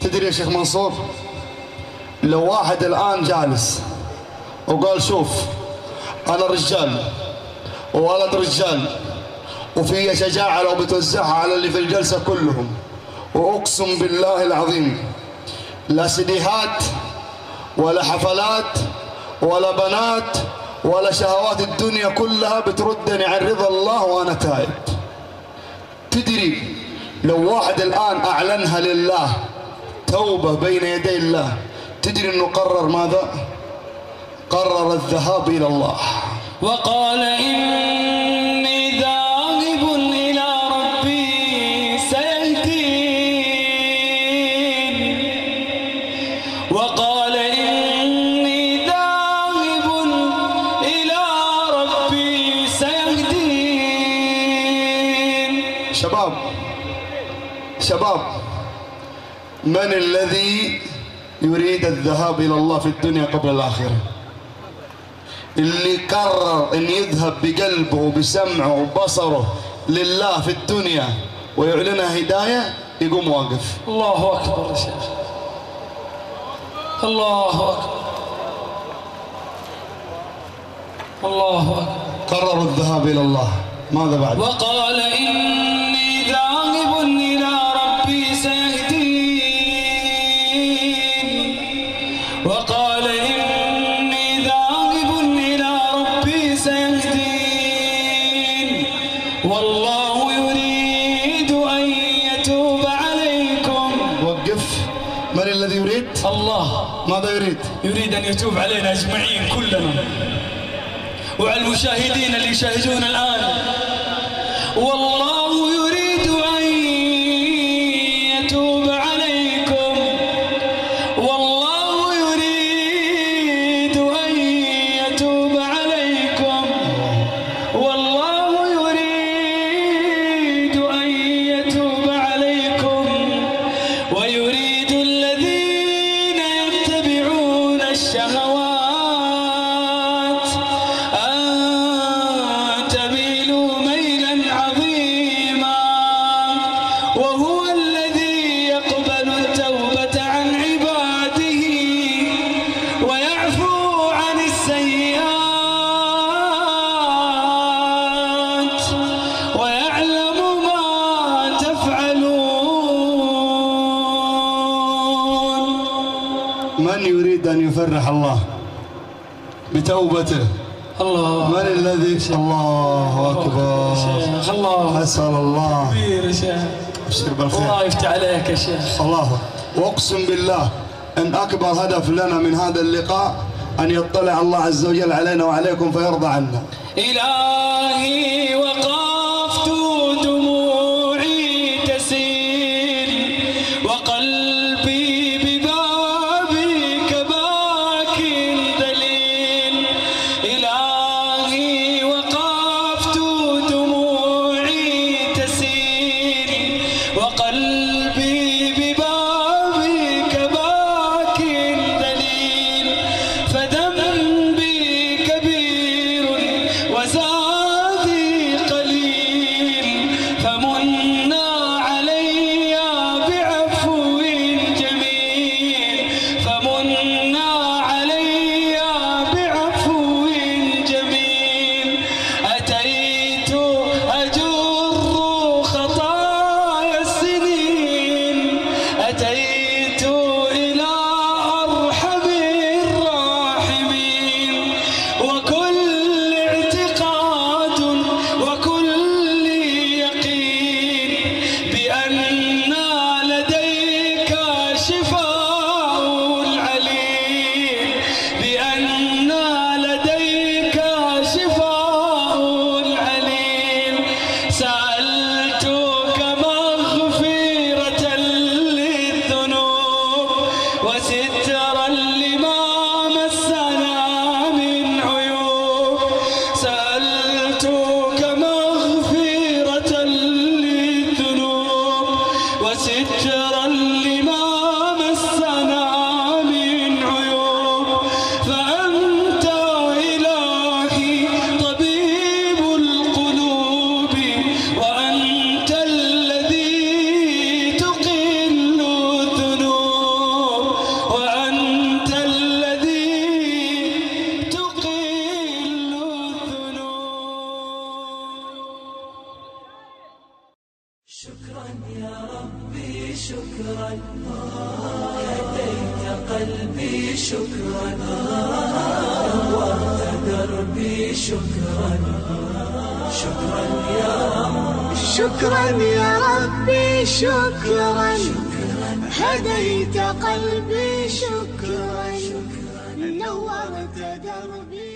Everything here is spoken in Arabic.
تدري يا شيخ منصور، لو واحد الآن جالس وقال شوف أنا رجال وولد رجال وفي شجاعة لو بتوزعها على اللي في الجلسة كلهم، وأقسم بالله العظيم لا سيديهات ولا حفلات ولا بنات ولا شهوات الدنيا كلها بتردني عن رضا الله وأنا تائب. تدري لو واحد الآن أعلنها لله توبة بين يدي الله، تدري أنه قرر ماذا؟ قرر الذهاب إلى الله، وقال إني ذاهب إلى ربي سيهدين، وقال إني ذاهب إلى ربي سيهدين. شباب، من الذي يريد الذهاب إلى الله في الدنيا قبل الآخرة؟ اللي قرر أن يذهب بقلبه وبسمعه وبصره لله في الدنيا ويعلنها هداية يقوم واقف. الله أكبر يا شيخ، الله أكبر، الله أكبر. قرروا الذهاب إلى الله، ماذا بعد؟ وقال إني ذاهب إلى ربي سيهدين، وقال إني ذاهب إلى ربي سيهدين، والله يريد أن يتوب عليكم. وقف. من الذي يريد؟ الله. ماذا يريد؟ يريد أن يتوب علينا أجمعين كلنا، وعلى المشاهدين اللي يشاهدون الآن. والله يريد أن يتوب عليكم، والله يريد أن يتوب عليكم، والله يريد أن يتوب عليكم، ويريد الذين يتبعون الشهوات تميلوا ميلا عظيما، وهو الذي يقبل التوبة عن عباده ويعفو عن السيئات ويعلم ما تفعلون. من يريد أن يفرح الله بتوبته؟ الله. من الذي؟ الله أكبر. الله. أسأل الله. كبير يا شيخ. أبشر بالخير. الله يفتح عليك يا شيخ. الله. وأقسم بالله أن أكبر هدف لنا من هذا اللقاء أن يطلع الله عز وجل علينا وعليكم فيرضى عنا. إلهي وقفت دموعي تسيل، وقلبي ببابك باك دليل. إلهي وقفت دموعي تسيل، وقلبي ببابك باك دليل. فذنبي كبير وزادي قليل، فمنا علي بعفو شكرا يا ربي شكرا، هديت قلبي شكرا، نورت دربي شكرا، شكرا يا ربي شكرا يا ربي شكرا، هديت قلبي شكرا، نورت دربي